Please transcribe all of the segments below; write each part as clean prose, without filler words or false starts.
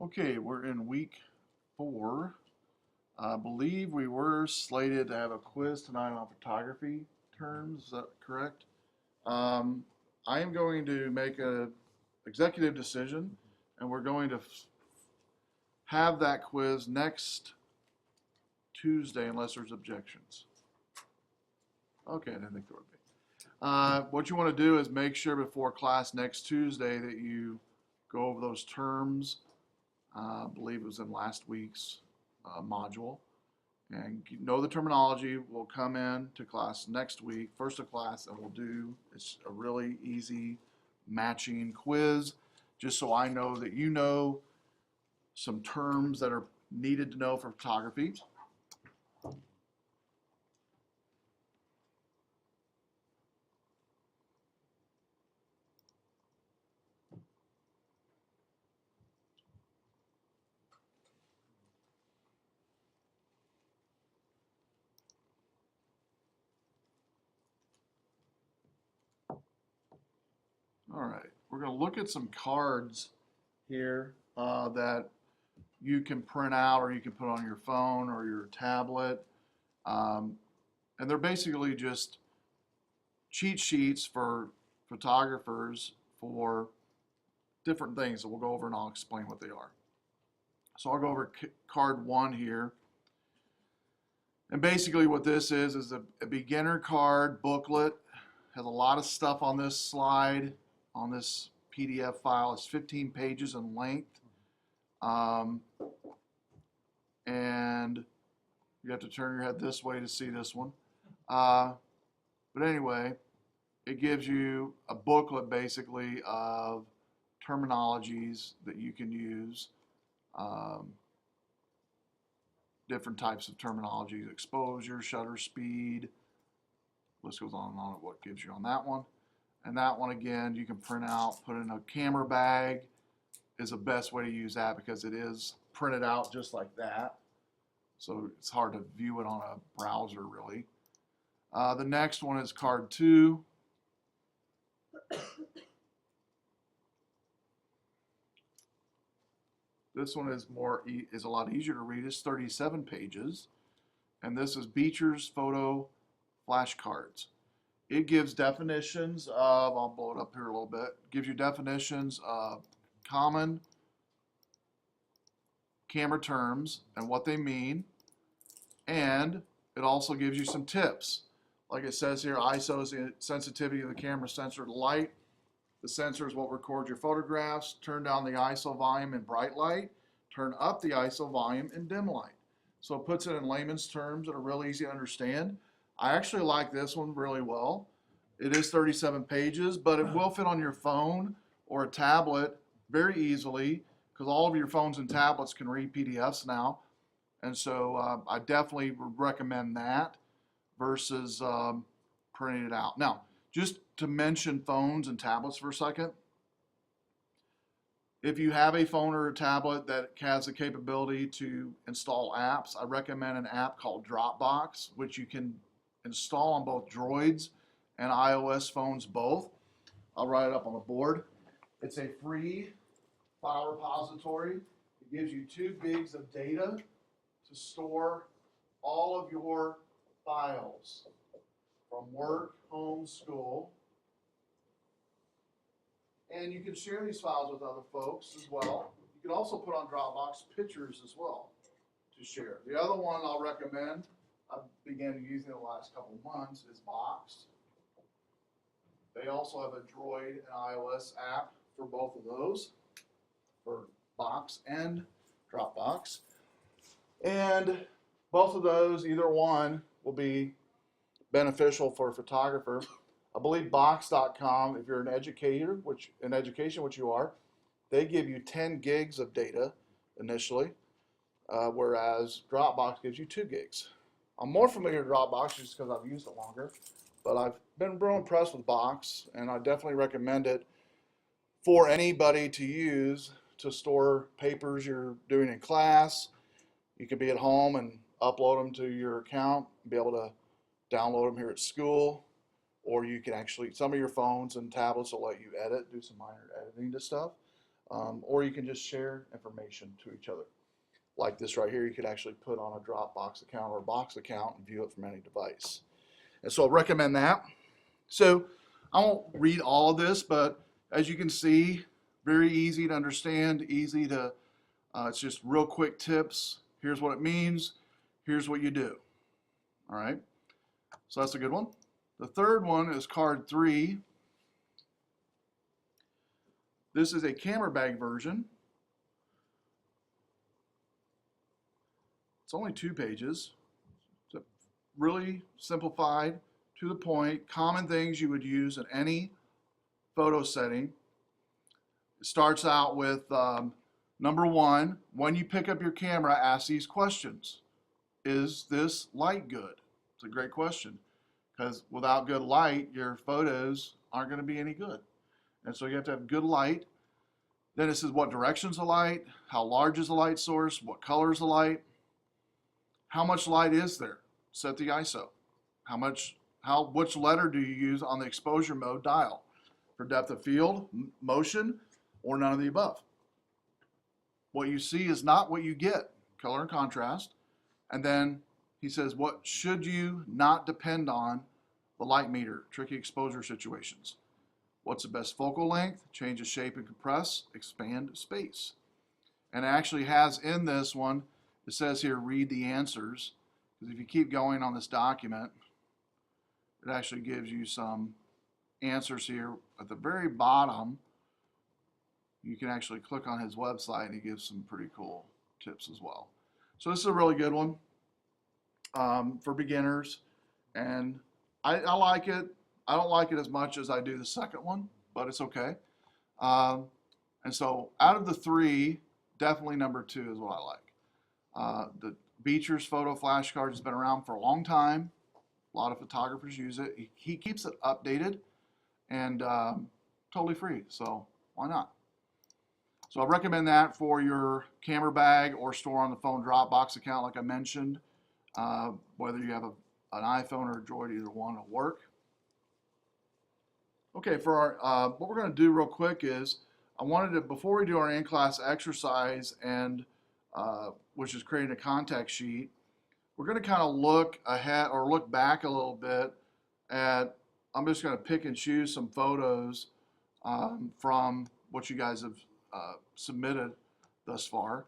Okay, we're in week 4. I believe we were slated to have a quiz tonight on photography terms. Is that correct? Um, I am going to make a executive decision, and we're going to have that quiz next Tuesday unless there's objections. Okay, I didn't think there would be. What you want to do is make sure before class next Tuesday that you go over those terms. I believe it was in last week's module. And you know the terminology. We'll come in to class next week, first of class, and we'll do, it's a really easy matching quiz, just so I know that you know some terms that are needed to know for photography. All right, we're going to look at some cards here that you can print out or you can put on your phone or your tablet. And they're basically just cheat sheets for photographers for different things that we'll go over, and I'll explain what they are. So I'll go over card 1 here. And basically what this is a beginner card booklet. Has a lot of stuff on this slide, on this PDF file. It's 15 pages in length. And you have to turn your head this way to see this one. But anyway, it gives you a booklet basically of terminologies that you can use, different types of terminologies, exposure, shutter speed, list goes on and on of what gives you on that one. And that one again, you can print out, put in a camera bag is the best way to use that because it is printed out just like that. So it's hard to view it on a browser really. The next one is card 2. This one is a lot easier to read. It's 37 pages, and this is Beecher's photo flashcards. It gives definitions of, I'll blow it up here a little bit, gives you definitions of common camera terms and what they mean, and it also gives you some tips. Like it says here, ISO is the sensitivity of the camera sensor to light. The sensor is what records your photographs. Turn down the ISO volume in bright light. Turn up the ISO volume in dim light. So it puts it in layman's terms that are really easy to understand. I actually like this one really well. It is 37 pages, but it will fit on your phone or a tablet very easily because all of your phones and tablets can read PDFs now. And so I definitely would recommend that versus printing it out. Now, just to mention phones and tablets for a second, if you have a phone or a tablet that has the capability to install apps, I recommend an app called Dropbox, which you can install on both Droids and iOS phones both. I'll write it up on the board. It's a free file repository. It gives you 2 gigs of data to store all of your files from work, home, school. And you can share these files with other folks as well. You can also put on Dropbox pictures as well to share. The other one I'll recommend, I began using it the last couple of months, is Box. They also have a Droid and iOS app for both of those, for Box and Dropbox. And both of those, either one, will be beneficial for a photographer. I believe Box.com, if you're an educator, which in education, which you are, they give you 10 gigs of data initially, whereas Dropbox gives you 2 gigs. I'm more familiar with Dropbox just because I've used it longer, but I've been real impressed with Box, and I definitely recommend it for anybody to use to store papers you're doing in class. You could be at home and upload them to your account, be able to download them here at school. Or you can actually, some of your phones and tablets will let you edit, do some minor editing to stuff. or you can just share information to each other. Like this right here, you could actually put on a Dropbox account or a Box account and view it from any device. And so I recommend that. So I won't read all of this, but as you can see, very easy to understand, easy to, it's just real quick tips. Here's what it means. Here's what you do. All right. So that's a good one. The third one is card 3. This is a camera bag version. It's only 2 pages. It's really simplified, to the point, common things you would use in any photo setting. It starts out with number 1, when you pick up your camera, ask these questions. Is this light good? It's a great question, because without good light, your photos aren't going to be any good. And so you have to have good light. Then it says what direction's the light, how large is the light source, what color is the light, how much light is there? Set the ISO. Which letter do you use on the exposure mode dial? For depth of field, motion, or none of the above. What you see is not what you get, color and contrast. And then he says, what should you not depend on? The light meter, tricky exposure situations. What's the best focal length? Change the shape and compress, expand space. And it actually has in this one, it says here, read the answers. Because if you keep going on this document, it actually gives you some answers here. At the very bottom, you can actually click on his website and he gives some pretty cool tips as well. So this is a really good one for beginners. And I like it. I don't like it as much as I do the second one, but it's okay. And so out of the 3, definitely number 2 is what I like. The Beecher's photo flashcard has been around for a long time. A lot of photographers use it. He keeps it updated and totally free, so why not? So I recommend that for your camera bag or store on the phone Dropbox account, like I mentioned. Whether you have an iPhone or a Droid, either one will work. Okay, for our, what we're going to do real quick is, I wanted to, before we do our in-class exercise, and which is creating a contact sheet, we're going to kind of look ahead or look back a little bit at, I'm just going to pick and choose some photos from what you guys have submitted thus far.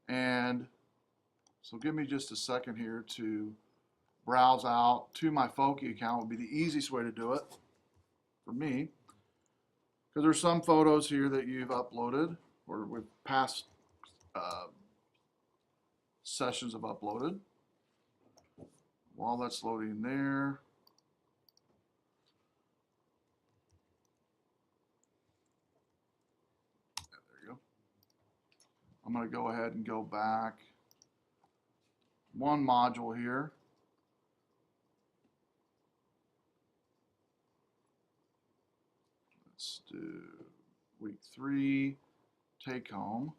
And so give me just a second here to browse out to my Foki account. Would be the easiest way to do it for me, because there's some photos here that you've uploaded or with past sessions have uploaded. While that's loading there, there you go. I'm going to go ahead and go back one module here. Let's do week 3 take home.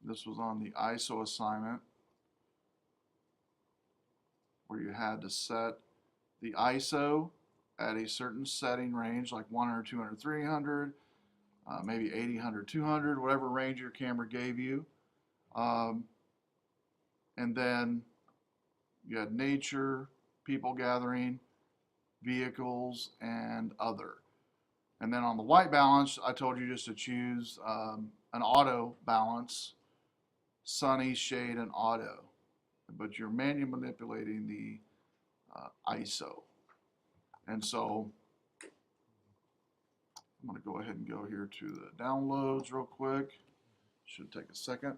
This was on the ISO assignment where you had to set the ISO at a certain setting range, like 100, 200, 300, maybe 80, 100, 200, whatever range your camera gave you. And then you had nature, people gathering, vehicles, and other. And then on the white balance, I told you just to choose an auto balance, sunny, shade, and auto. But you're manually manipulating the ISO. And so I'm going to go ahead and go here to the downloads real quick. Should take a second.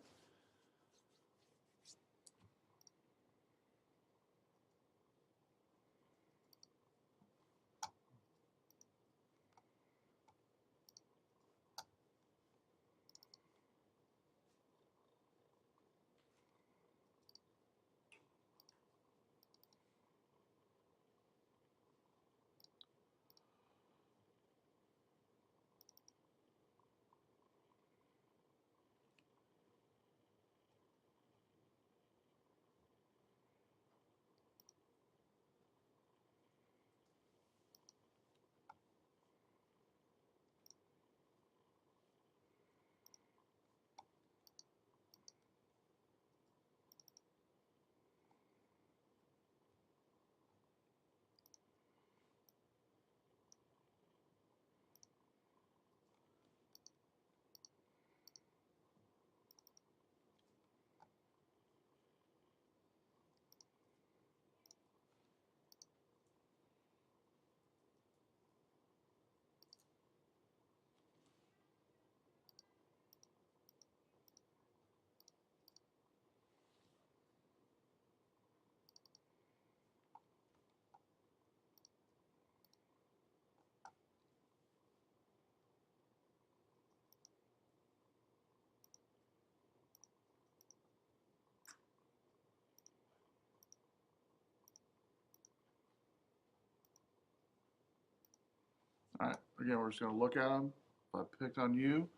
All right, again, we're just gonna look at them. If I picked on you,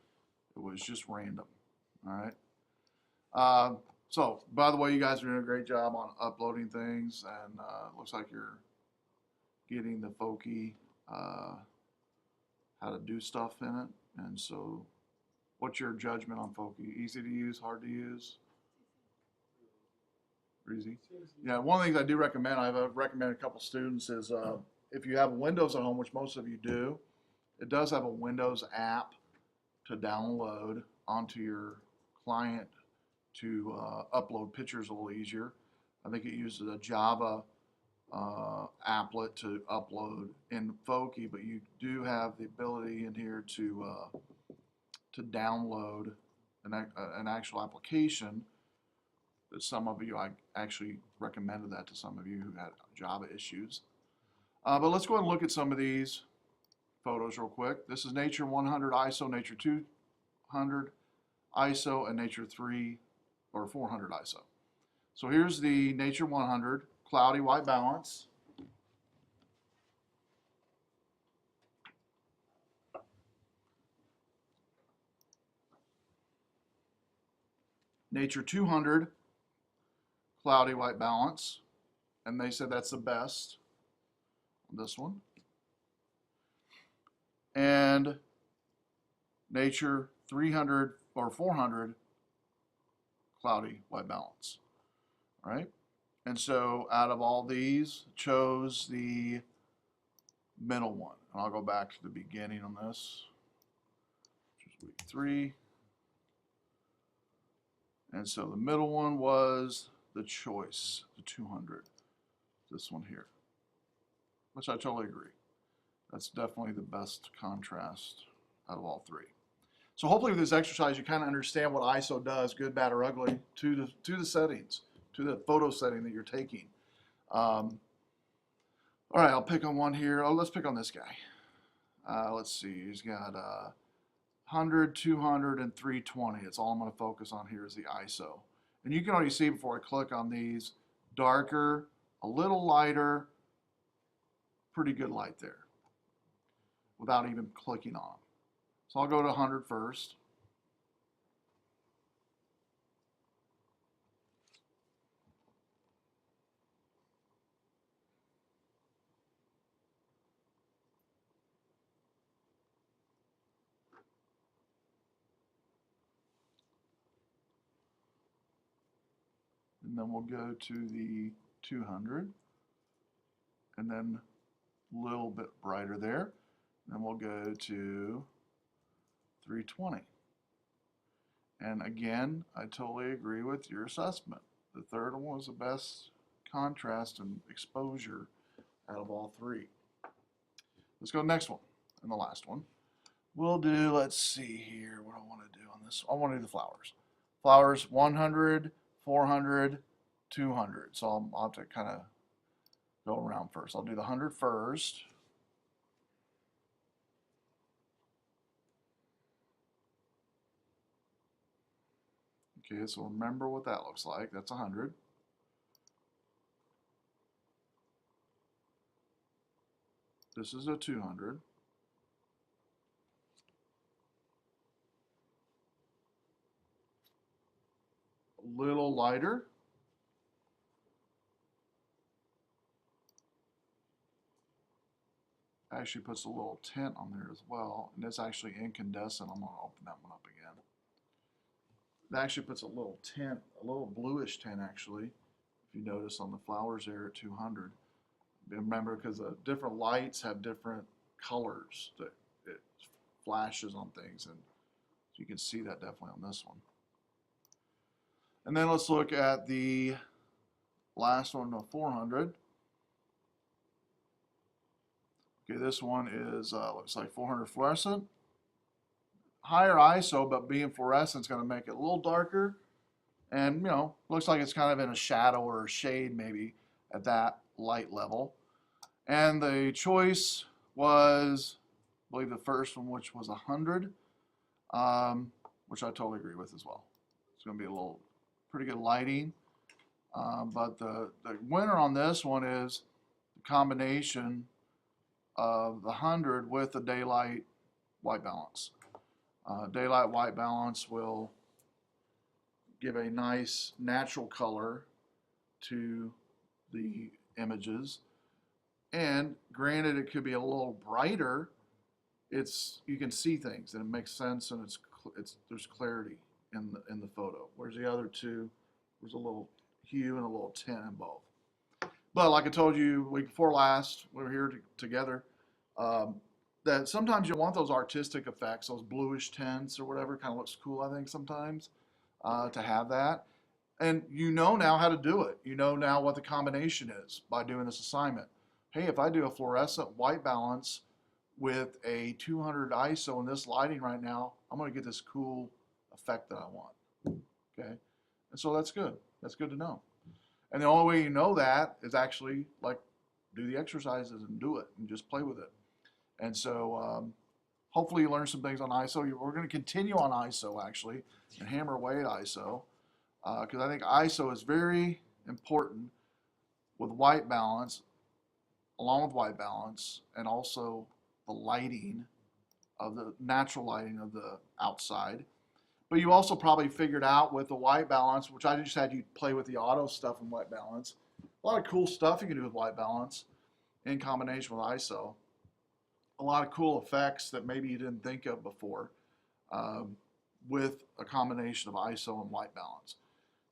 it was just random, all right? So, by the way, you guys are doing a great job on uploading things, and looks like you're getting the folky how to do stuff in it. And so, what's your judgment on folky? Easy to use, hard to use? Easy. Yeah, one of the things I do recommend, I've recommended a couple students, is if you have Windows at home, which most of you do, it does have a Windows app to download onto your client to upload pictures a little easier. I think it uses a Java applet to upload in Folky, but you do have the ability in here to download an actual application. That some of you, I actually recommended that to some of you who had Java issues. But let's go ahead and look at some of these photos real quick. This is Nature 100 ISO, Nature 200 ISO, and Nature 3 or 400 ISO. So here's the Nature 100 cloudy white balance. Nature 200 cloudy white balance, and they said that's the best on this one. And Nature 300 or 400 cloudy white balance. All right, and so out of all these, chose the middle one. And I'll go back to the beginning on this, which is week 3. And so the middle one was the choice, the 200, this one here, which I totally agree. That's definitely the best contrast out of all 3. So hopefully with this exercise, you kind of understand what ISO does, good, bad, or ugly, to the settings, to the photo setting that you're taking. All right, I'll pick on one here. Oh, let's pick on this guy. Let's see, he's got 100, 200, and 320. It's all I'm going to focus on here is the ISO. And you can already see before I click on these, darker, a little lighter, pretty good light there, without even clicking on them. So I'll go to 100 first. And then we'll go to the 200, and then a little bit brighter there. And then we'll go to 320. And again, I totally agree with your assessment. The third one was the best contrast and exposure out of all 3. Let's go to the next one and the last one. We'll do, let's see here, what I want to do on this. I want to do the flowers. Flowers 100, 400, 200. So I'll have to kind of go around first. I'll do the 100 first. Okay, so remember what that looks like. That's 100. This is a 200. A little lighter. Actually puts a little tint on there as well, and it's actually incandescent. I'm going to open that one up again. It actually puts a little tint, a little bluish tint actually, if you notice on the flowers there at 200. Remember, because the different lights have different colors that it flashes on things, and so you can see that definitely on this one. And then let's look at the last one, the 400. Okay, this one is looks like 400 fluorescent. Higher ISO, but being fluorescent is going to make it a little darker. And, you know, looks like it's kind of in a shadow or a shade maybe at that light level. And the choice was, I believe the first one, which was 100, which I totally agree with as well. It's going to be a little pretty good lighting. But the winner on this one is the combination of the 100 with the daylight white balance. Daylight white balance will give a nice natural color to the images. And granted, it could be a little brighter. You can see things and it makes sense, and there's clarity in the photo. Whereas the other two, there's a little hue and a little tint in both. But like I told you week before last, we were here together, that sometimes you want those artistic effects, those bluish tints or whatever. Kind of looks cool, I think, sometimes to have that. And you know now how to do it. You know now what the combination is by doing this assignment. Hey, if I do a fluorescent white balance with a 200 ISO in this lighting right now, I'm going to get this cool effect that I want. Okay, and so that's good. That's good to know. And the only way you know that is actually like do the exercises and do it and just play with it. And so hopefully you learn some things on ISO. We're going to continue on ISO actually and hammer away at ISO because I think ISO is very important with white balance, along with white balance, and also the lighting of the natural lighting of the outside. But you also probably figured out with the white balance, which I just had you play with the auto stuff in white balance, a lot of cool stuff you can do with white balance in combination with ISO. A lot of cool effects that maybe you didn't think of before with a combination of ISO and white balance.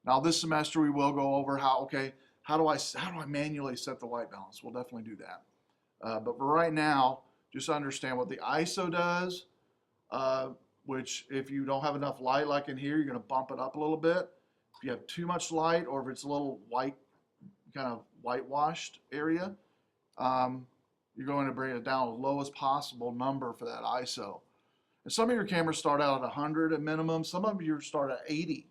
Now this semester we will go over how do I manually set the white balance? We'll definitely do that. But for right now, just understand what the ISO does, which if you don't have enough light like in here, you're going to bump it up a little bit. If you have too much light or if it's a little white, kind of whitewashed area, you're going to bring it down to the lowest possible number for that ISO. And some of your cameras start out at 100 at minimum. Some of you start at 80.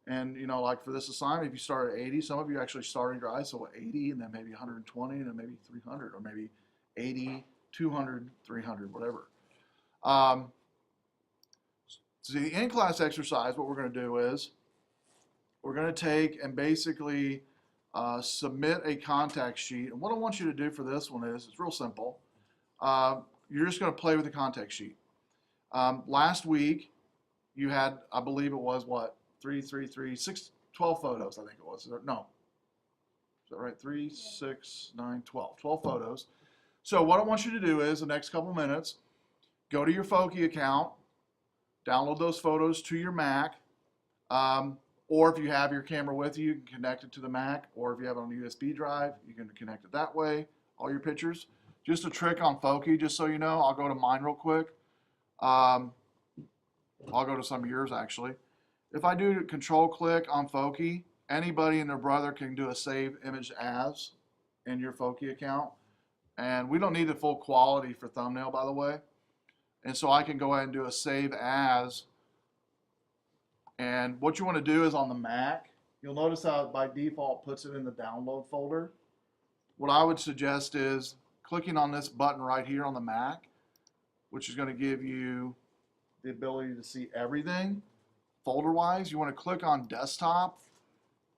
And you know, like for this assignment, if you start at 80, some of you actually started your ISO at 80 and then maybe 120 and then maybe 300 or maybe 80, 200, 300, whatever. So the in-class exercise, what we're going to do is we're going to take and basically submit a contact sheet. And what I want you to do for this one is, it's real simple. You're just going to play with the contact sheet. Last week, you had, I believe it was what? 12 photos, I think it was. No. Is that right? 3, 6, 9, 12. 12 photos. So what I want you to do is, the next couple minutes, go to your Foki account, download those photos to your Mac, or if you have your camera with you, you can connect it to the Mac, or if you have it on a USB drive, you can connect it that way, all your pictures. Just a trick on Foki, just so you know, I'll go to mine real quick. I'll go to some of yours actually. If I do control click on Foki, anybody and their brother can do a save image as in your Foki account. And we don't need the full quality for thumbnail, by the way. And so I can go ahead and do a save as. And what you want to do is on the Mac, you'll notice how by default puts it in the download folder. What I would suggest is clicking on this button right here on the Mac, which is going to give you the ability to see everything folder-wise. You want to click on desktop,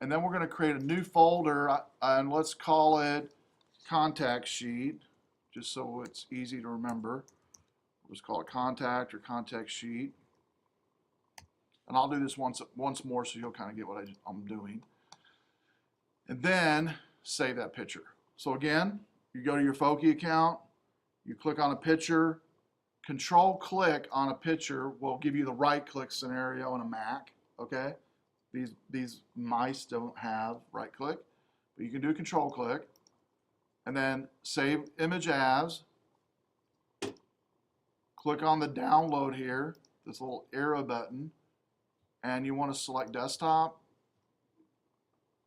and then we're going to create a new folder, and let's call it contact sheet, just so it's easy to remember. We'll just call it contact or contact sheet. And I'll do this once more so you'll kind of get what I'm doing. And then save that picture. So again, you go to your Foki account, you click on a picture, control click on a picture will give you the right click scenario on a Mac, okay? These mice don't have right click, but you can do control click. And then save image as, click on the download here, this little arrow button, and you want to select desktop,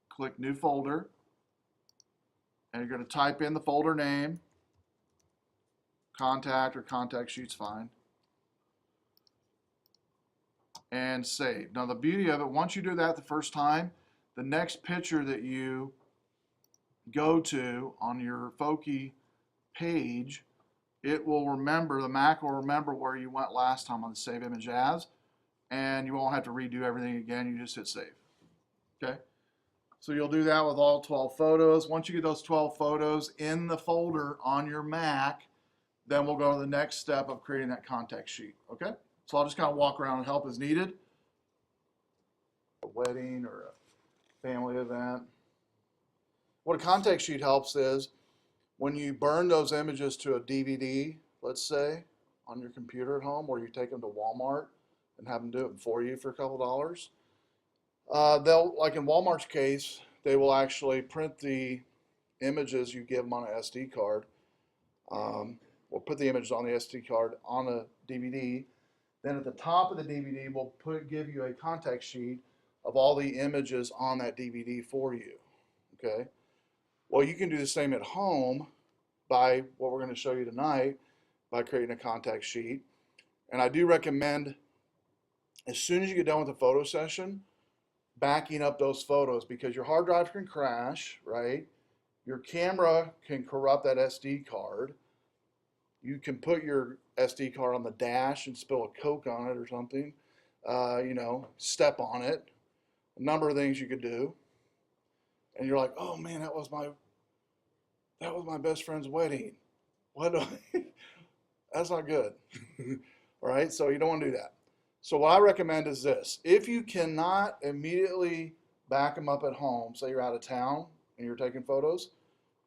click new folder, and you're going to type in the folder name, contact or contact sheet's fine, and save. Now the beauty of it, once you do that the first time, the next picture that you go to on your Foki page, it will remember, the Mac will remember where you went last time on the save image as, and you won't have to redo everything again. You just hit save. Okay? So you'll do that with all 12 photos. Once you get those 12 photos in the folder on your Mac, then we'll go to the next step of creating that contact sheet, okay? So I'll just kind of walk around and help as needed. A wedding or a family event. What a contact sheet helps is when you burn those images to a DVD, let's say, on your computer at home, or you take them to Walmart and have them do it for you for a couple dollars, they'll, like in Walmart's case, they will actually print the images you give them on an SD card, or put the images on the SD card on a DVD. Then at the top of the DVD, we'll give you a contact sheet of all the images on that DVD for you, okay? Well, you can do the same at home by what we're going to show you tonight, by creating a contact sheet. And I do recommend, as soon as you get done with the photo session, backing up those photos, because your hard drive can crash, right? Your camera can corrupt that SD card. You can put your SD card on the dash and spill a Coke on it or something, you know, step on it. A number of things you could do. And you're like, oh man, that was my best friend's wedding. What do I, that's not good. All right, so you don't want to do that. So what I recommend is this. If you cannot immediately back them up at home, say you're out of town and you're taking photos,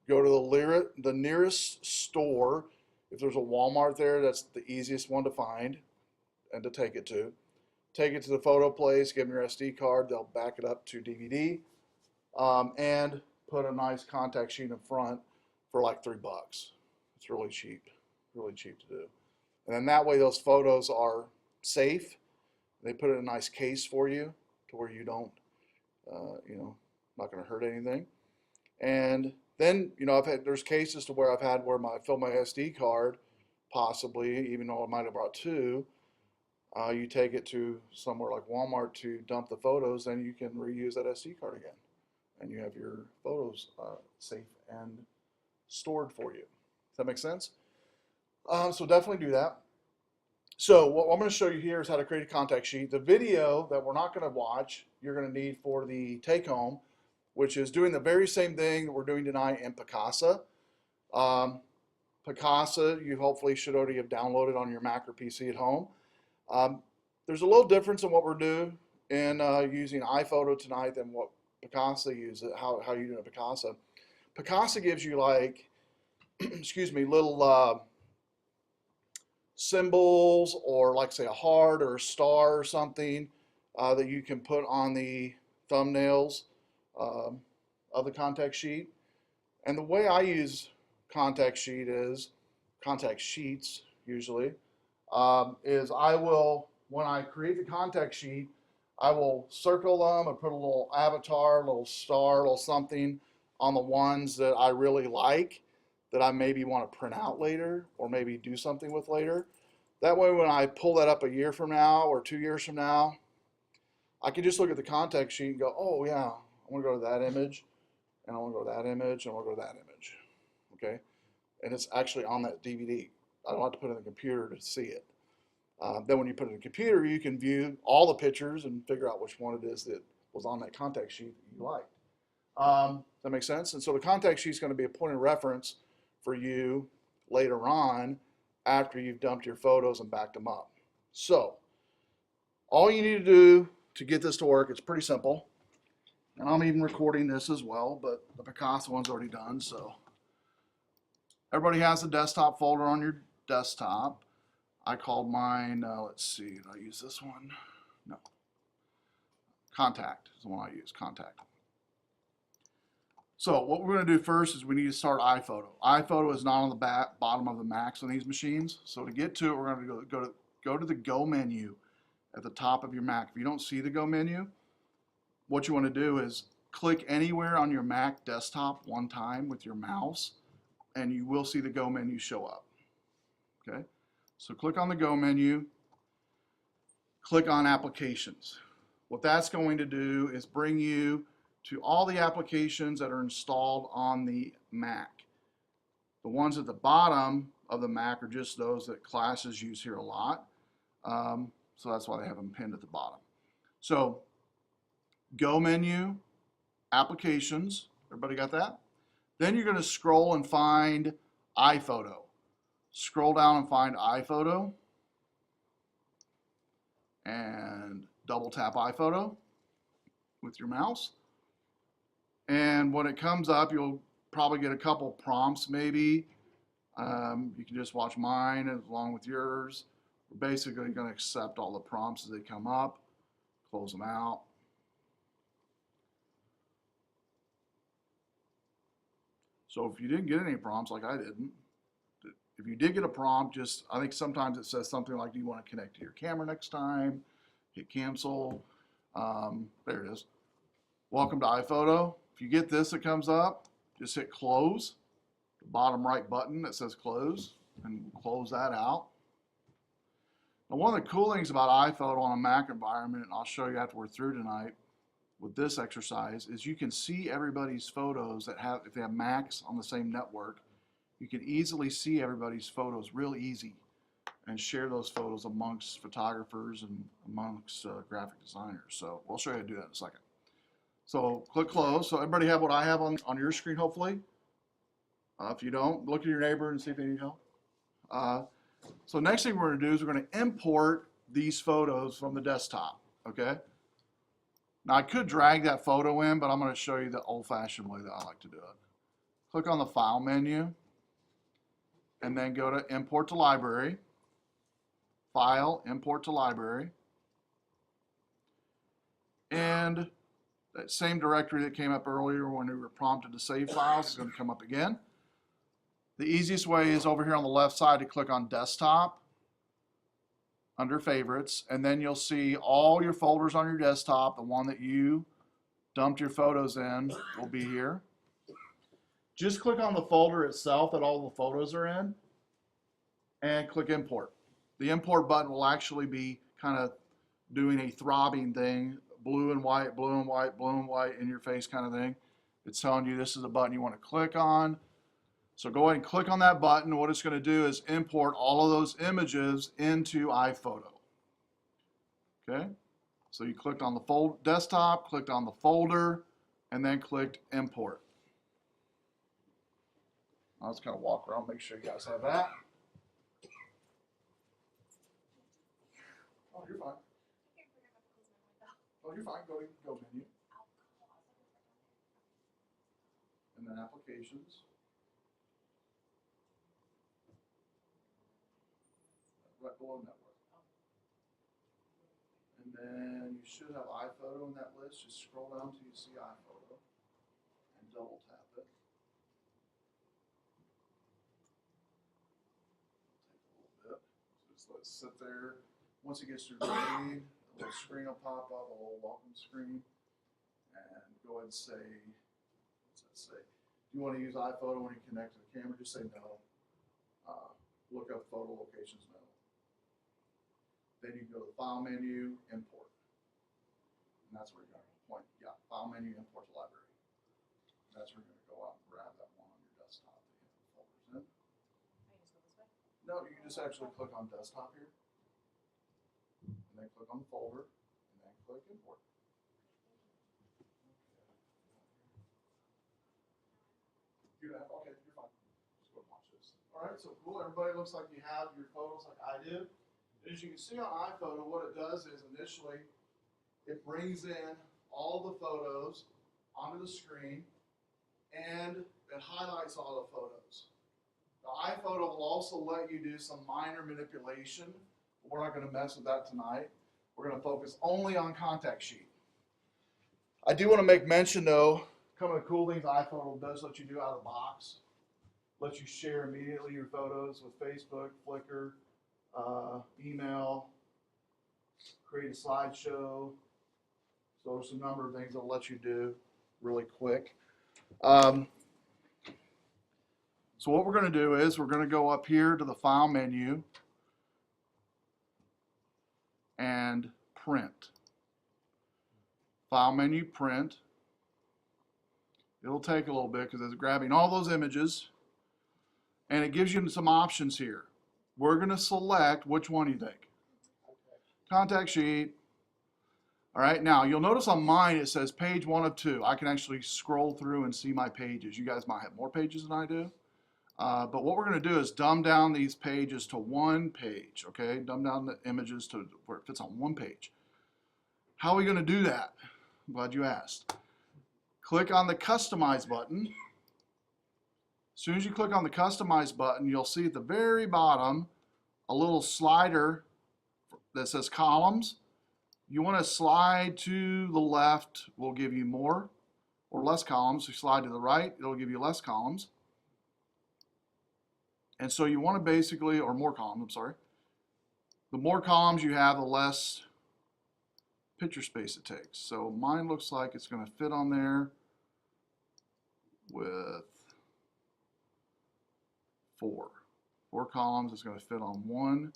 go to the nearest store. If there's a Walmart there, that's the easiest one to find and to take it to. Take it to the photo place, give them your SD card, they'll back it up to DVD, and put a nice contact sheet in front for like $3. It's really cheap to do. And then that way those photos are safe. They put it in a nice case for you to where you don't, you know, not going to hurt anything. And then, you know, there's cases to where I've had where I fill my SD card, possibly, even though I might have brought two. You take it to somewhere like Walmart to dump the photos, then you can reuse that SD card again. And you have your photos safe and stored for you. Does that make sense? So definitely do that. So what I'm going to show you here is how to create a contact sheet. The video that we're not going to watch, you're going to need for the take home, which is doing the very same thing that we're doing tonight in Picasa. Picasa, you hopefully should already have downloaded on your Mac or PC at home. There's a little difference in what we're doing in using iPhoto tonight than what Picasa uses, how you do it in Picasa. Picasa gives you like, excuse me, little symbols, or like say a heart or a star or something that you can put on the thumbnails of the contact sheet. And the way I use contact sheets usually, is I will, when I create the contact sheet, I will circle them and put a little avatar, a little star, a little something on the ones that I really like, that I maybe want to print out later or maybe do something with later. That way when I pull that up a year from now or 2 years from now, I can just look at the contact sheet and go, oh yeah, I want to go to that image, and I want to go to that image, and I want to go to that image, okay? And it's actually on that DVD. I don't have to put it in the computer to see it. Then when you put it in the computer, you can view all the pictures and figure out which one it is that was on that contact sheet that you liked. Does that make sense? And so the contact sheet is going to be a point of reference for you later on after you've dumped your photos and backed them up. So all you need to do to get this to work, it's pretty simple. And I'm even recording this as well, but the Picasa one's already done. So everybody has a desktop folder on your desktop. I called mine, let's see, did I use this one? No. Contact is the one I use, Contact. So what we're going to do first is we need to start iPhoto. iPhoto is not on the bottom of the Macs on these machines. So to get to it, we're going to go to the Go menu at the top of your Mac. If you don't see the Go menu, what you want to do is click anywhere on your Mac desktop one time with your mouse, and you will see the Go menu show up. Okay? So click on the Go menu, click on Applications. What that's going to do is bring you to all the applications that are installed on the Mac. The ones at the bottom of the Mac are just those that classes use here a lot. So that's why they have them pinned at the bottom. So Go menu, Applications, everybody got that? Then you're going to scroll and find iPhoto. scroll down and find iPhoto, and double tap iPhoto with your mouse. And when it comes up, you'll probably get a couple prompts maybe. You can just watch mine along with yours. We're basically going to accept all the prompts as they come up, close them out. So if you didn't get any prompts, like I didn't, if you did get a prompt, just, I think sometimes it says something like, do you want to connect to your camera next time? Hit cancel. There it is. Welcome to iPhoto. If you get this that comes up, just hit close, the bottom right button that says close, and close that out. Now, one of the cool things about iPhoto on a Mac environment, and I'll show you after we're through tonight with this exercise, is you can see everybody's photos that have, if they have Macs on the same network, you can easily see everybody's photos real easy and share those photos amongst photographers and amongst graphic designers. So we'll show you how to do that in a second. So click close. So everybody have what I have on your screen, hopefully. If you don't, look at your neighbor and see if they need help. So next thing we're going to do is we're going to import these photos from the desktop, okay? Now I could drag that photo in, but I'm going to show you the old-fashioned way that I like to do it. Click on the File menu, and then go to Import to Library, File, Import to Library, and that same directory that came up earlier when we were prompted to save files is going to come up again. The easiest way is over here on the left side to click on Desktop under Favorites, and then you'll see all your folders on your desktop. The one that you dumped your photos in will be here. Just click on the folder itself that all the photos are in and click Import. The Import button will actually be kind of doing a throbbing thing, blue and white, blue and white, blue and white in your face kind of thing. It's telling you this is a button you want to click on. So go ahead and click on that button. What it's going to do is import all of those images into iPhoto. Okay? So you clicked on the desktop, clicked on the folder, and then clicked Import. I'll just kind of walk around, make sure you guys have that. Oh, you're fine. Oh, you're fine. Go menu. And then Applications. Right below Network. And then you should have iPhoto in that list. Just scroll down till you see iPhoto and double tap it. Take a little bit. So just let it sit there. Once it gets to grade, a little screen will pop up, a little welcome screen. And go ahead and say, what's that say? Do you want to use iPhoto when you connect to the camera? Just say no. Look up photo locations, no. Then you go to the File menu, Import. And that's where you're going to point. Yeah, File menu, Import to Library. That's where you're going to go out and grab that one on your desktop that you have the folders in. I just go this way? No, you can just actually click on Desktop here. And then click on the folder. And then click Import. Okay, you're fine. Just go watch this. All right, so cool. Everybody looks like you have your photos like I do. As you can see on iPhoto, what it does is initially it brings in all the photos onto the screen and it highlights all the photos. The iPhoto will also let you do some minor manipulation. We're not going to mess with that tonight. We're going to focus only on Contact Sheet. I do want to make mention though, some of the cool things iPhoto does let you do out of the box. Lets you share immediately your photos with Facebook, Flickr, email, create a slideshow. So there's a number of things that'll let you do really quick. So what we're going to do is we're going to go up here to the File menu and Print. File menu, Print. It'll take a little bit because it's grabbing all those images and it gives you some options here. We're going to select which one you think. Contact Sheet. All right, now you'll notice on mine it says page 1 of 2. I can actually scroll through and see my pages. You guys might have more pages than I do. But what we're going to do is dumb down these pages to one page, okay? Dumb down the images to where it fits on one page. How are we going to do that? I'm glad you asked. Click on the Customize button. As soon as you click on the Customize button, you'll see at the very bottom a little slider that says Columns. You want to slide to the left, will give you more or less columns. You slide to the right, it'll give you less columns. And so you want to basically, or more columns, I'm sorry. The more columns you have, the less picture space it takes. So mine looks like it's going to fit on there with four columns. It's going to fit on one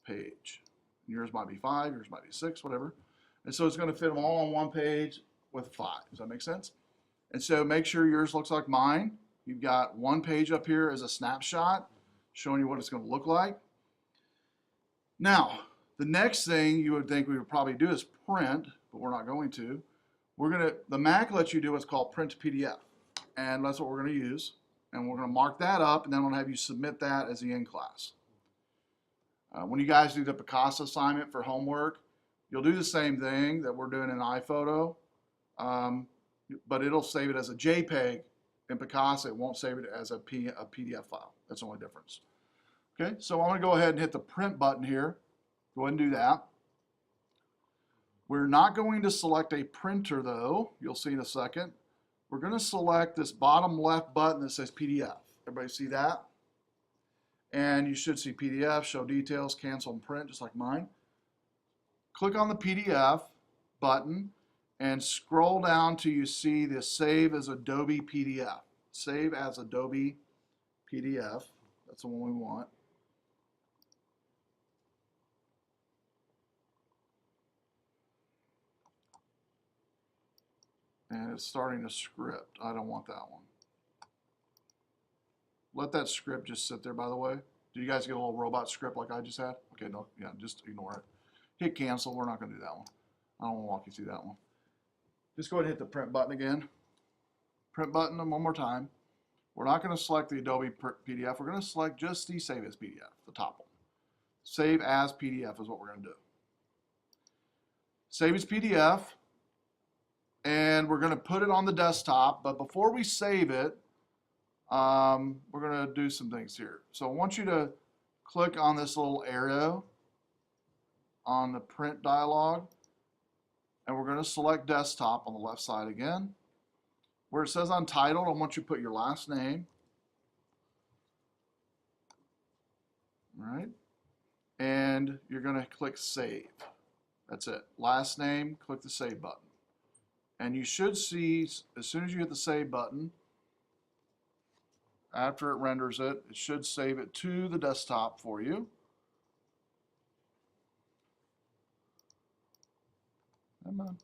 page. Yours might be 5, yours might be 6, whatever. And so it's going to fit them all on one page with 5. Does that make sense? And so make sure yours looks like mine. You've got one page up here as a snapshot showing you what it's going to look like. Now, the next thing you would think we would probably do is print, but we're not going to. The Mac lets you do what's called print to PDF. And that's what we're going to use. And we're going to mark that up, and then we'll have you submit that as the in class. When you guys do the Picasa assignment for homework, you'll do the same thing that we're doing in iPhoto, but it'll save it as a JPEG in Picasa. It won't save it as a PDF file. That's the only difference. Okay, so I'm going to go ahead and hit the print button here. Go ahead and do that. We're not going to select a printer though. You'll see in a second. We're going to select this bottom left button that says PDF. Everybody see that? And you should see PDF, show details, cancel and print, just like mine. Click on the PDF button and scroll down till you see the Save as Adobe PDF. Save as Adobe PDF. That's the one we want. And it's starting a script. I don't want that one. Let that script just sit there, by the way. Did you guys get a little robot script like I just had? Okay, no, yeah, just ignore it. Hit cancel. We're not going to do that one. I don't want to walk you through that one. Just go ahead and hit the print button again. Print button one more time. We're not going to select the Adobe PDF. We're going to select just the Save as PDF, the top one. Save as PDF is what we're going to do. Save as PDF. And we're going to put it on the desktop. But before we save it, we're going to do some things here. So I want you to click on this little arrow on the print dialog, and we're going to select desktop on the left side again. Where it says Untitled, I want you to put your last name. All right. And you're going to click Save. That's it. Last name, click the Save button. And you should see, as soon as you hit the Save button, after it renders it, it should save it to the desktop for you. Come on.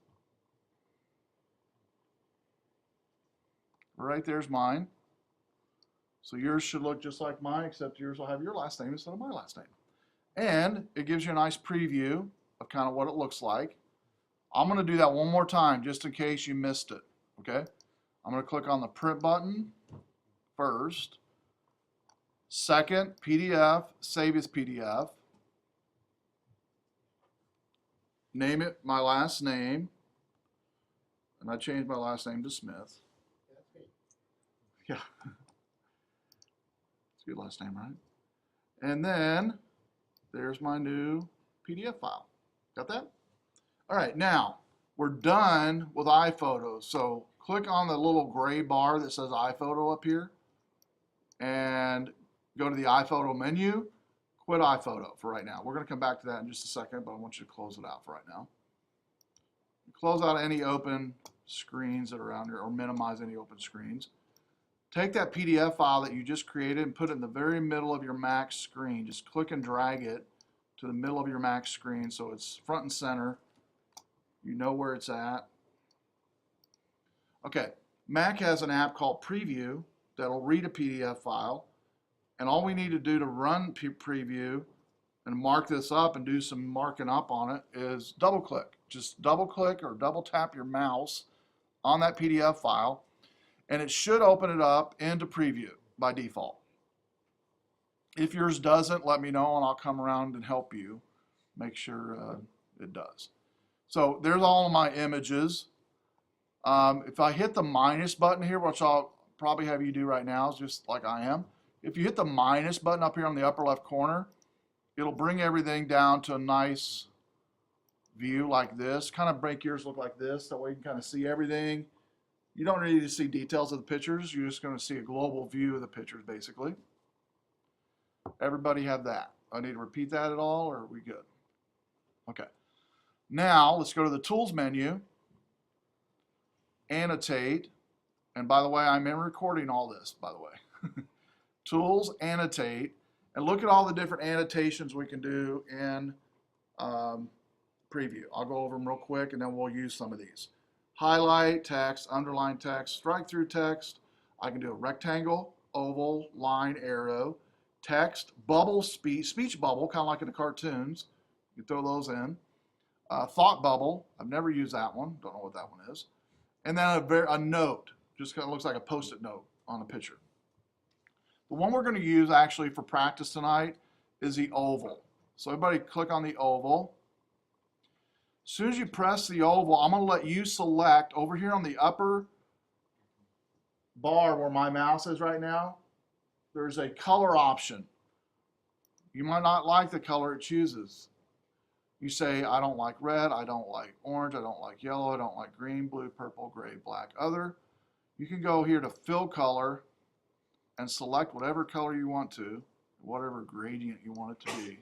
Right there's mine. So yours should look just like mine, except yours will have your last name instead of my last name. And it gives you a nice preview of kind of what it looks like. I'm going to do that one more time just in case you missed it. Okay? I'm going to click on the print button first. Second, PDF, save as PDF. Name it my last name. And I changed my last name to Smith. Yeah. It's a good last name, right? And then there's my new PDF file. Got that? All right, now we're done with iPhoto. So click on the little gray bar that says iPhoto up here and go to the iPhoto menu. Quit iPhoto for right now. We're going to come back to that in just a second, but I want you to close it out for right now. Close out any open screens that are around here, or minimize any open screens. Take that PDF file that you just created and put it in the very middle of your Mac screen. Just click and drag it to the middle of your Mac screen so it's front and center. You know where it's at. Okay, Mac has an app called Preview that'll read a PDF file, and all we need to do to run Preview and mark this up and do some marking up on it is double click. Just double click or double tap your mouse on that PDF file, and it should open it up into Preview by default. If yours doesn't, let me know and I'll come around and help you make sure it does. So there's all of my images. If I hit the minus button here, which I'll probably have you do right now, just like I am. If you hit the minus button up here on the upper left corner, it'll bring everything down to a nice view like this. Kind of make yours look like this, that way you can kind of see everything. You don't need to see details of the pictures. You're just going to see a global view of the pictures, basically. Everybody have that. I need to repeat that at all, or are we good? Okay. Now, let's go to the Tools menu, Annotate, and by the way, I'm recording all this, by the way. Tools, Annotate, and look at all the different annotations we can do in Preview. I'll go over them real quick, and then we'll use some of these. Highlight text, underline text, strike through text. I can do a rectangle, oval, line, arrow, text, bubble, speech bubble, kind of like in the cartoons. You throw those in. Thought bubble, I've never used that one. Don't know what that one is. And then a note, just kind of looks like a post-it note on a picture. The one we're going to use actually for practice tonight is the oval. So everybody click on the oval. As soon as you press the oval, I'm going to let you select over here on the upper bar where my mouse is right now. There's a color option. You might not like the color it chooses. You say, I don't like red, I don't like orange, I don't like yellow, I don't like green, blue, purple, gray, black, other. You can go here to fill color and select whatever color you want to, whatever gradient you want it to be.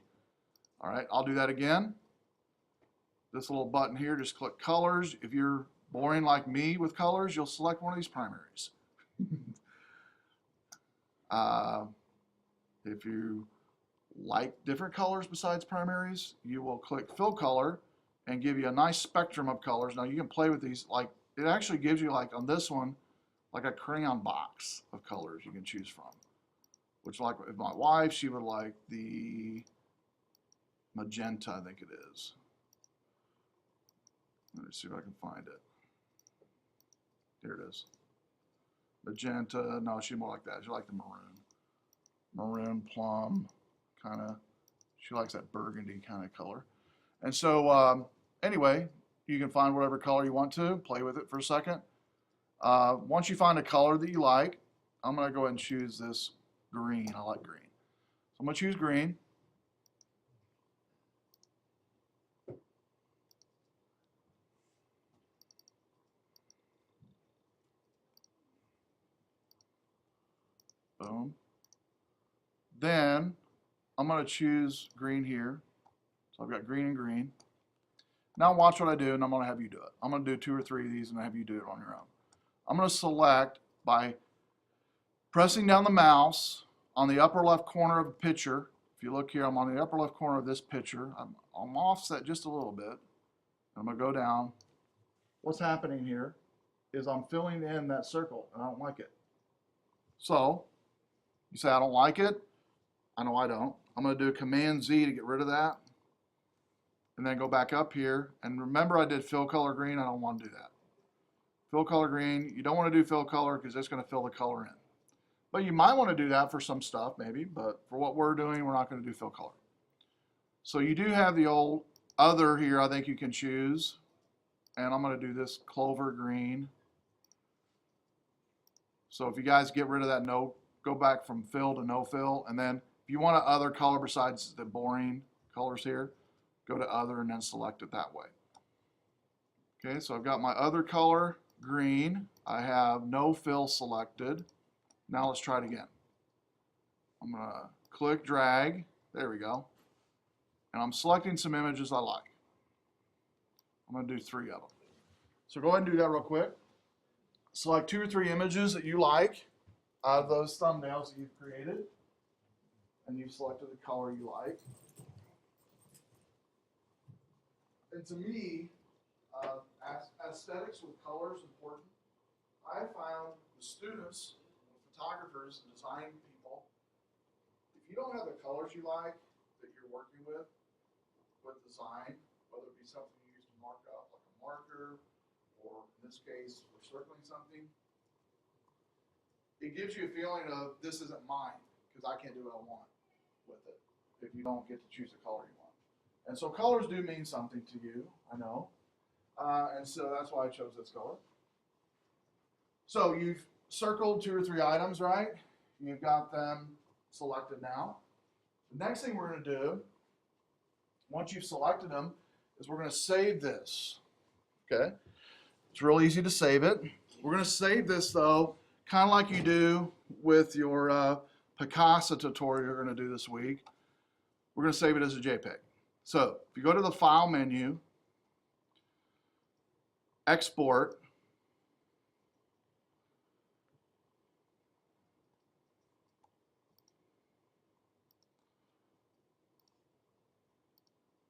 All right, I'll do that again. This little button here, just click colors. If you're boring like me with colors, you'll select one of these primaries. If you like different colors besides primaries, you will click fill color and give you a nice spectrum of colors. Now you can play with these, like it actually gives you, like on this one, like a crayon box of colors you can choose from. Which, like if my wife, she would like the magenta, I think it is. Let me see if I can find it. Here it is. Magenta, no, she'd more like that. She like the maroon. Maroon, plum, kind of, she likes that burgundy kind of color. And so anyway, you can find whatever color you want to, play with it for a second. Once you find a color that you like, I'm going to go ahead and choose this green. I like green. So I'm going to choose green. Boom. Then I'm going to choose green here. So I've got green and green. Now watch what I do, and I'm going to have you do it. I'm going to do 2 or 3 of these and have you do it on your own. I'm going to select by pressing down the mouse on the upper left corner of the picture. If you look here, I'm on the upper left corner of this picture. I'm offset just a little bit. I'm going to go down. What's happening here is I'm filling in that circle, and I don't like it. So you say, I don't like it. I know I don't. I'm going to do Command Z to get rid of that. And then go back up here. And remember I did fill color green. I don't want to do that. Fill color green. You don't want to do fill color because it's going to fill the color in. But you might want to do that for some stuff maybe. But for what we're doing, we're not going to do fill color. So you do have the old other here I think you can choose. And I'm going to do this clover green. So if you guys get rid of that no, go back from fill to no fill. And then if you want another color besides the boring colors here, go to other and then select it that way. Okay, so I've got my other color, green. I have no fill selected. Now let's try it again. I'm going to click, drag. There we go. And I'm selecting some images I like. I'm going to do 3 of them. So go ahead and do that real quick. Select 2 or 3 images that you like out of those thumbnails that you've created. And you've selected the color you like. And to me, aesthetics with color is important. I found the students, photographers, and design people, if you don't have the colors you like that you're working with design, whether it be something you use to mark up like a marker, or in this case, we're circling something, it gives you a feeling of this isn't mine because I can't do what I want. with it if you don't get to choose the color you want. And so colors do mean something to you, I know. And so that's why I chose this color. So you've circled 2 or 3 items, right? You've got them selected now. The next thing we're going to do, once you've selected them, is we're going to save this. Okay? It's real easy to save it. We're going to save this, though, kind of like you do with your Picasa tutorial you're going to do this week. We're going to save it as a JPEG. So if you go to the File menu, Export,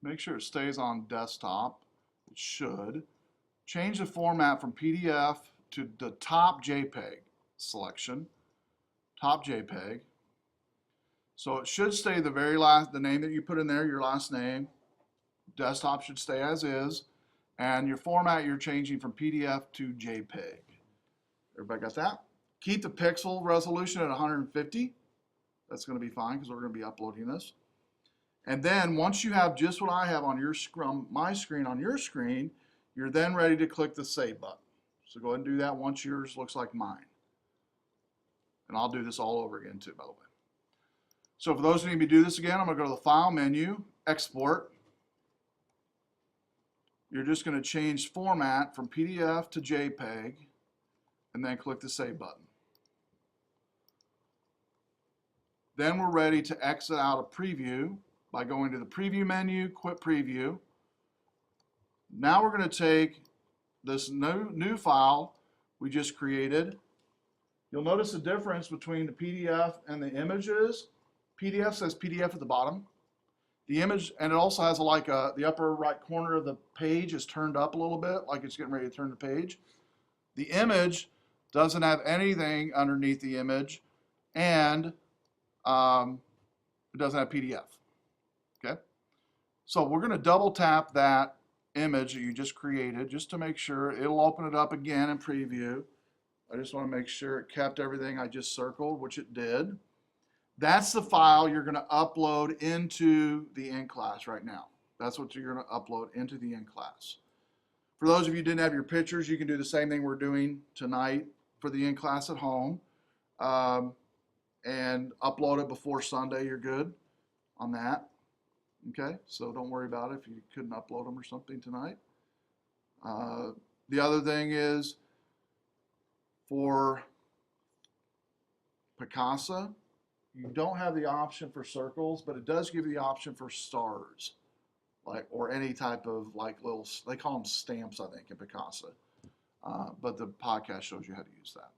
make sure it stays on desktop. It should. Change the format from PDF to the top JPEG selection. Top JPEG. So it should stay the very last, the name that you put in there, your last name. Desktop should stay as is. And your format you're changing from PDF to JPEG. Everybody got that? Keep the pixel resolution at 150. That's going to be fine because we're going to be uploading this. And then once you have just what I have on your screen, my screen on your screen, you're then ready to click the Save button. So go ahead and do that once yours looks like mine. And I'll do this all over again too, by the way. So for those who need me to do this again, I'm going to go to the File menu, Export. You're just going to change format from PDF to JPEG, and then click the Save button. Then we're ready to exit out of Preview by going to the Preview menu, Quit Preview. Now we're going to take this new file we just created. You'll notice the difference between the PDF and the images. PDF says PDF at the bottom. The image, and it also has the upper right corner of the page is turned up a little bit, like it's getting ready to turn the page. The image doesn't have anything underneath the image, and it doesn't have PDF. Okay? So we're going to double tap that image that you just created just to make sure. It'll open it up again in Preview. I just want to make sure it kept everything I just circled, which it did. That's the file you're going to upload into the in-class right now. That's what you're going to upload into the in-class. For those of you who didn't have your pictures, you can do the same thing we're doing tonight for the in-class at home. And upload it before Sunday. You're good on that. Okay, so don't worry about it if you couldn't upload them or something tonight. The other thing is for Picasa, you don't have the option for circles, but it does give you the option for stars, or any type of little, they call them stamps, I think, in Picasa. But the podcast shows you how to use that.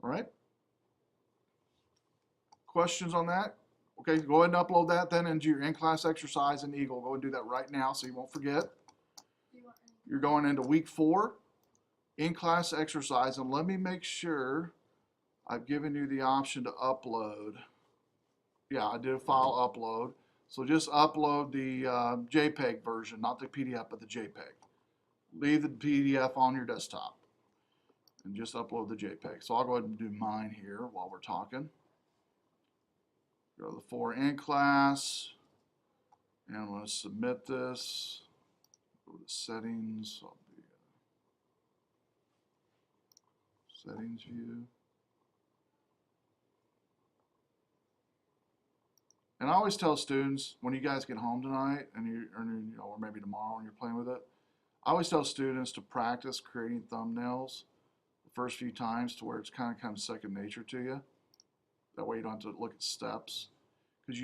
All right? Questions on that? Okay, go ahead and upload that then into your in-class exercise in Eagle. Go and do that right now so you won't forget. You're going into week 4, in-class exercise, and let me make sure I've given you the option to upload. Yeah, I did a file upload. So just upload the JPEG version, not the PDF, but the JPEG. Leave the PDF on your desktop and just upload the JPEG. So I'll go ahead and do mine here while we're talking. Go to the 4 in class, and I'm going to submit this. Go to settings. I'll be settings view. And I always tell students when you guys get home tonight, or maybe tomorrow when you're playing with it, I always tell students to practice creating thumbnails the first few times to where it's kind of second nature to you. That way you don't have to look at steps. Because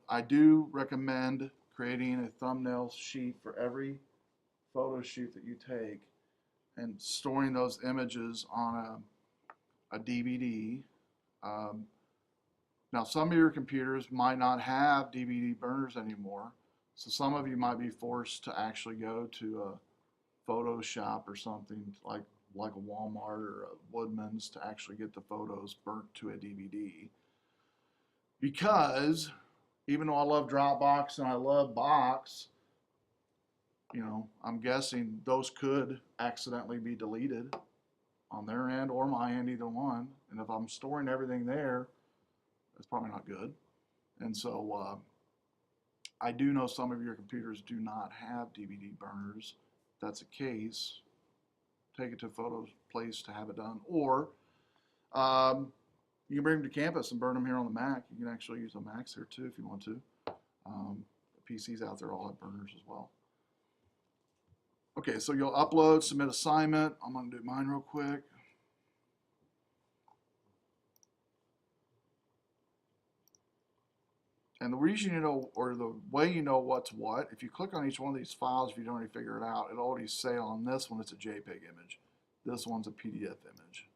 I do recommend creating a thumbnail sheet for every photo shoot that you take and storing those images on a DVD. Now, some of your computers might not have DVD burners anymore, so some of you might be forced to actually go to a photo shop or something like a Walmart or a Woodman's to actually get the photos burnt to a DVD. Because even though I love Dropbox and I love Box, I'm guessing those could accidentally be deleted on their end or my end, either one. And if I'm storing everything there, that's probably not good. And so I do know some of your computers do not have DVD burners. If that's the case, take it to a photo place to have it done. Or you can bring them to campus and burn them here on the Mac. You can actually use the Macs here too if you want to. The PCs out there all have burners as well. Okay, so you'll upload, submit assignment. I'm going to do mine real quick. And the reason you know, or the way you know what's what, if you click on each one of these files, if you don't already figure it out, it'll already say on this one it's a JPEG image. This one's a PDF image,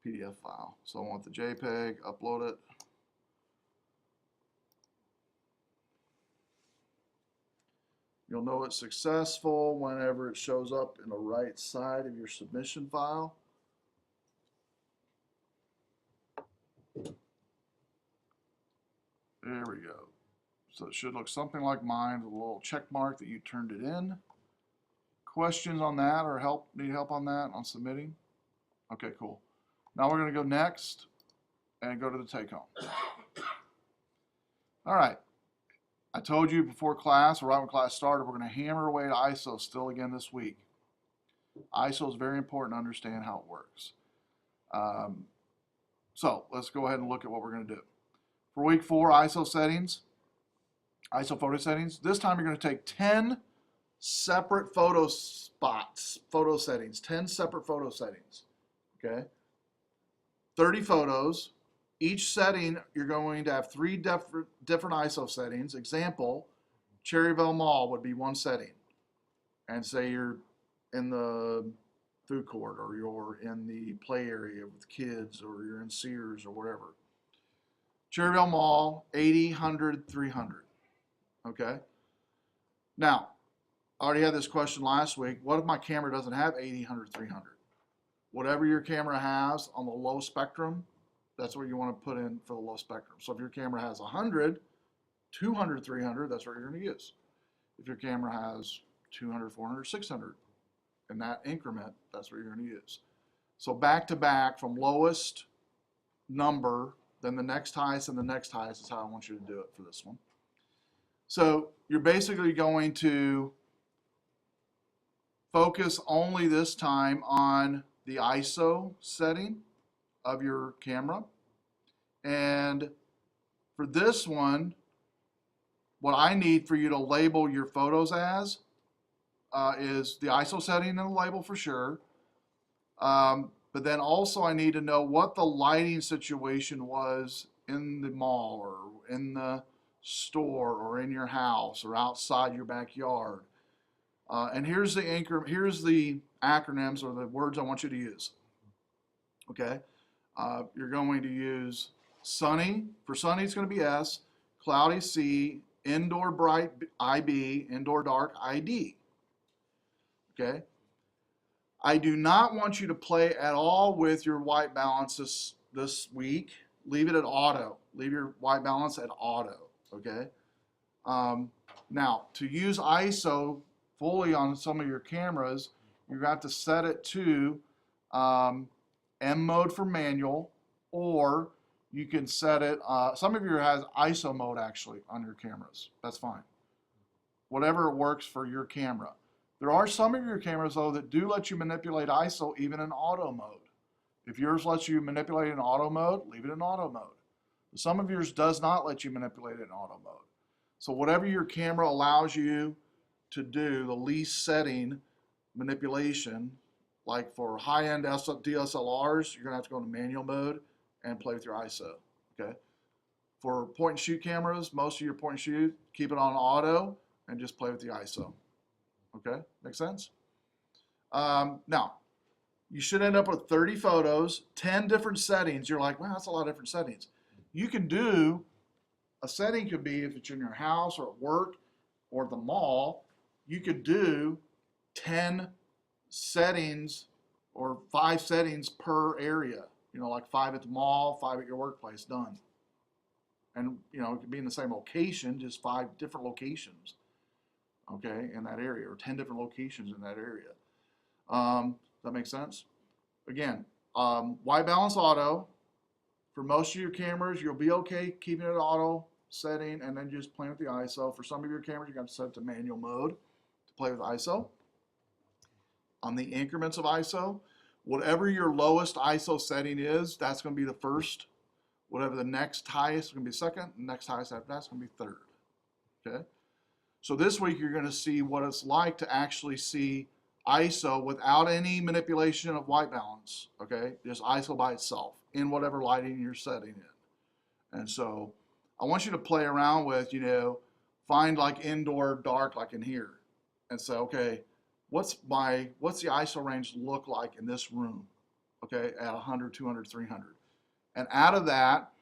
PDF file. So I want the JPEG, upload it. You'll know it's successful whenever it shows up in the right side of your submission file. There we go. So it should look something like mine with a little check mark that you turned it in. Questions on that or need help on that on submitting? Okay, cool. Now we're going to go next and go to the take home. All right. I told you before class, or right when class started, we're going to hammer away at ISO still again this week. ISO is very important to understand how it works. So let's go ahead and look at what we're going to do. For week 4, ISO settings, ISO photo settings. This time you're going to take 10 separate photo spots, photo settings, 10 separate photo settings. Okay? 30 photos. Each setting, you're going to have 3 different ISO settings. Example, Cherryville Mall would be one setting. And say you're in the food court, or you're in the play area with kids, or you're in Sears or whatever. Cherryville Mall, 80, 100, 300. Okay? Now, I already had this question last week. What if my camera doesn't have 80, 100, 300? Whatever your camera has on the low spectrum, that's what you want to put in for the low spectrum. So if your camera has 100, 200, 300, that's what you're going to use. If your camera has 200, 400, 600, in that increment, that's what you're going to use. So back to back from lowest number, then the next highest, and the next highest is how I want you to do it for this one. So you're basically going to focus only this time on the ISO setting of your camera. And for this one, what I need for you to label your photos as is the ISO setting and the label for sure. But then also I need to know what the lighting situation was in the mall or in the store or in your house or outside your backyard. And here's the acronyms or the words I want you to use. Okay, you're going to use sunny. For sunny, it's going to be S, cloudy C, indoor bright IB, indoor dark ID. Okay. I do not want you to play at all with your white balance this week. Leave it at auto. Leave your white balance at auto. Okay. Now, to use ISO fully on some of your cameras, you're going to have to set it to M mode for manual, or you can set it, some of you has ISO mode actually on your cameras. That's fine. Whatever works for your camera. There are some of your cameras though that do let you manipulate ISO even in auto mode. If yours lets you manipulate in auto mode, leave it in auto mode. Some of yours does not let you manipulate it in auto mode. So whatever your camera allows you to do, the least setting manipulation, like for high-end DSLRs, you're gonna have to go into manual mode and play with your ISO, okay? For point and shoot cameras, most of your point and shoot, keep it on auto and just play with the ISO, okay? Make sense? Now, you should end up with 30 photos, 10 different settings. You're like, well, that's a lot of different settings. You can do, a setting could be if it's in your house or at work or the mall, you could do 10 settings or 5 settings per area. You know, like 5 at the mall, 5 at your workplace, done. And, you know, it could be in the same location, just 5 different locations, okay, in that area, or 10 different locations in that area. Does that make sense? Again, white balance auto, For most of your cameras, you'll be okay keeping it auto setting and then just playing with the ISO. For some of your cameras, you got to set it to manual mode to play with ISO. On the increments of ISO, whatever your lowest ISO setting is, that's going to be the first. Whatever the next highest is going to be second. The next highest after that's going to be third. Okay. So this week you're going to see what it's like to actually see ISO without any manipulation of white balance. Okay, just ISO by itself in whatever lighting you're setting in. And so I want you to play around with, find like indoor dark like in here, and say, okay, what's the ISO range look like in this room? Okay, at 100, 200, 300. And out of that,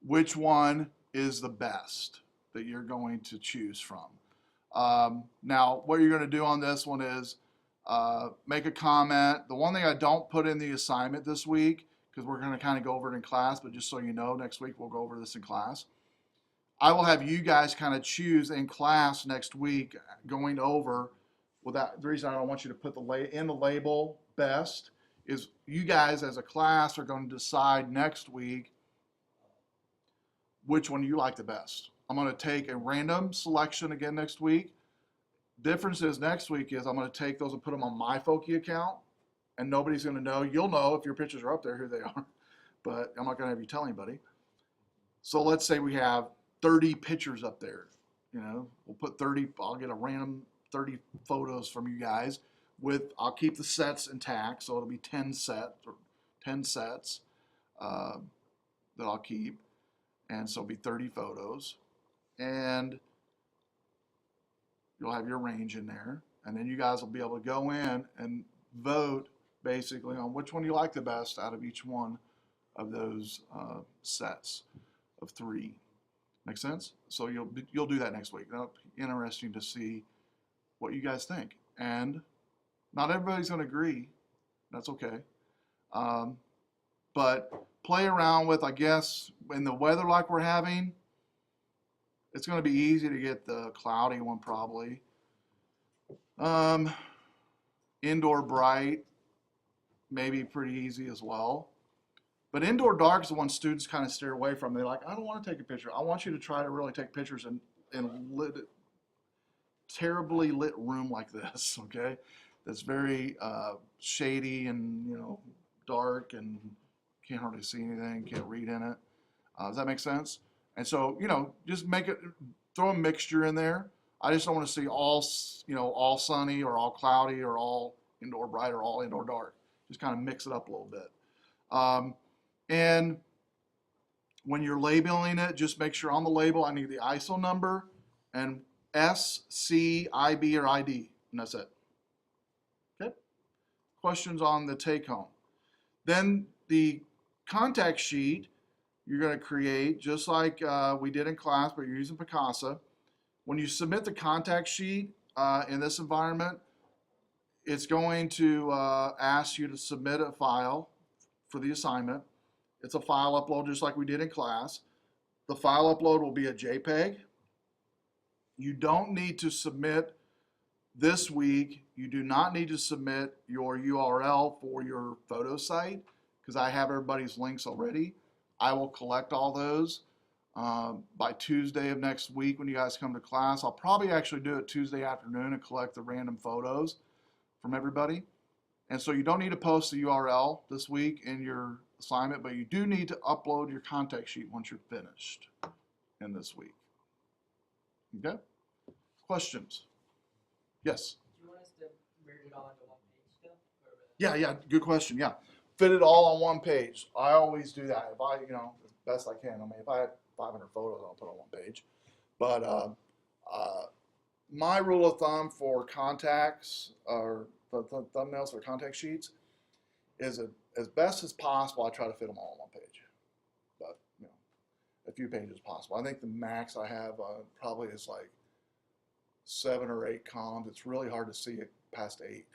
which one is the best that you're going to choose from? Now, what you're going to do on this one is make a comment. The one thing I don't put in the assignment this week, because we're going to kind of go over it in class, but just so you know, next week we'll go over this in class. I will have you guys kind of choose in class next week going over, the reason I don't want you to put in the label best is you guys as a class are going to decide next week which one you like the best. I'm going to take a random selection again next week. Difference is next week is I'm going to take those and put them on my Foki account, and nobody's going to know. You'll know if your pictures are up there who they are, but I'm not going to have you tell anybody. So let's say we have 30 pictures up there. We'll put 30. I'll get a random 30 photos from you guys. I'll keep the sets intact, so it'll be 10 sets that I'll keep, and so it'll be 30 photos, and you'll have your range in there, and then you guys will be able to go in and vote basically on which one you like the best out of each one of those sets of 3. Make sense? So you'll do that next week. That'll be interesting to see what you guys think, and not everybody's going to agree. That's okay. But play around with, I guess, in the weather like we're having, it's going to be easy to get the cloudy one probably. Indoor bright, maybe pretty easy as well. But indoor dark is the one students kind of steer away from. They're like, I don't want to take a picture. I want you to try to really take pictures in terribly lit room like this, okay? That's very shady and dark and can't hardly see anything, can't read in it. Does that make sense? And so just throw a mixture in there. I just don't want to see all sunny or all cloudy or all indoor bright or all indoor dark. Just kind of mix it up a little bit. And when you're labeling it, just make sure on the label I need the ISO number and S, C, IB, or ID, and that's it. Okay? Questions on the take-home. Then the contact sheet you're going to create just like we did in class, but you're using Picasa. When you submit the contact sheet in this environment, it's going to ask you to submit a file for the assignment. It's a file upload just like we did in class. The file upload will be a JPEG. You don't need to submit this week. You do not need to submit your URL for your photo site because I have everybody's links already. I will collect all those by Tuesday of next week when you guys come to class. I'll probably actually do it Tuesday afternoon and collect the random photos from everybody. And so you don't need to post the URL this week in your assignment, but you do need to upload your contact sheet once you're finished in this week. Okay? Questions? Yes? Do you want us to merge it all into one page still? Yeah, good question. Yeah. Fit it all on one page. I always do that. If I, as best I can. I mean, if I have 500 photos, I'll put on one page. But my rule of thumb for contacts or thumbnails or contact sheets is as best as possible, I try to fit them all on one page. But, a few pages possible. I think the max I have probably is like 7 or 8 columns. It's really hard to see it past 8.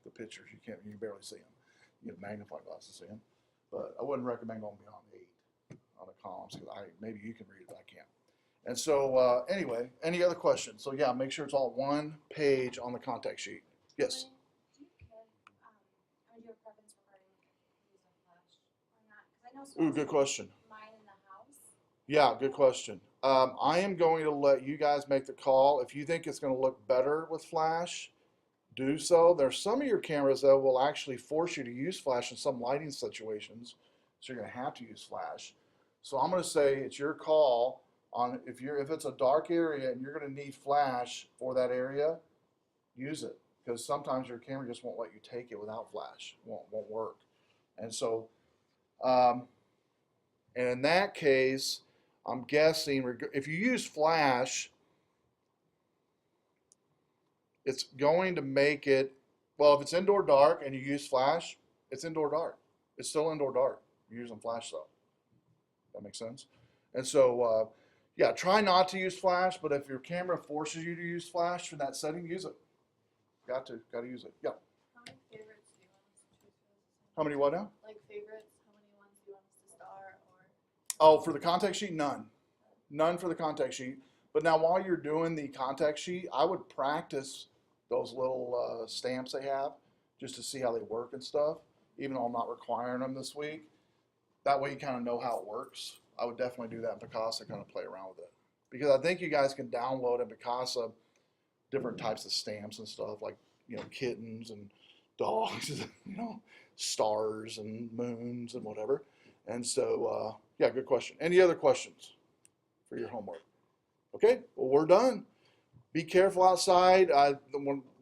The pictures, you can barely see them. You have magnifying glasses to see them. But I wouldn't recommend going beyond 8 on the columns because maybe you can read it, but I can't. And so anyway, any other questions? So yeah, make sure it's all one page on the contact sheet. Yes? Do you have a preference regarding using Flash or not? Because I know Ooh, good question. my Yeah, good question. I am going to let you guys make the call. If you think it's going to look better with flash, do so. There's some of your cameras that will actually force you to use flash in some lighting situations, so you're going to have to use flash. So I'm going to say it's your call on if it's a dark area and you're going to need flash for that area, use it because sometimes your camera just won't let you take it without flash. Won't work. And so, and in that case, I'm guessing if you use flash, it's going to make it, well, if it's indoor dark and you use flash, it's indoor dark. It's still indoor dark. You're using flash though. That makes sense? And so, yeah, try not to use flash, but if your camera forces you to use flash in that setting, use it. Got to use it. Yeah. How many favorites do you want us to choose for this How many what now? Like favorites, how many ones do you want us to star or? Oh, for the contact sheet, none. None for the contact sheet. But now while you're doing the contact sheet, I would practice those little stamps they have just to see how they work and stuff, even though I'm not requiring them this week. That way you kind of know how it works. I would definitely do that in Picasa, kind of play around with it. Because I think you guys can download in Picasa different types of stamps and stuff, like, you know, kittens and dogs, you know, stars and moons and whatever. And so, yeah, good question. Any other questions for your homework? Okay, well, we're done. Be careful outside.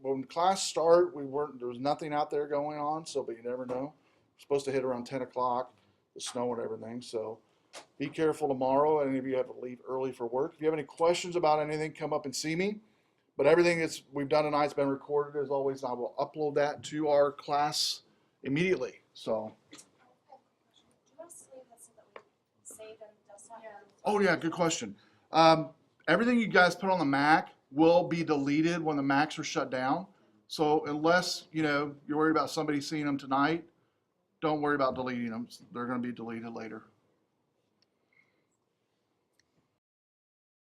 When class start, there was nothing out there going on, so, but you never know. We're supposed to hit around 10 o'clock, the snow and everything, so be careful tomorrow. Any of you have to leave early for work. If you have any questions about anything, come up and see me. But everything we've done tonight's been recorded as always. I will upload that to our class immediately. So, Do you want us to leave this so that we save and desktop? Yeah. oh yeah, good question. Everything you guys put on the Mac will be deleted when the Macs are shut down. So unless, you know, you're worried about somebody seeing them tonight, don't worry about deleting them. They're going to be deleted later.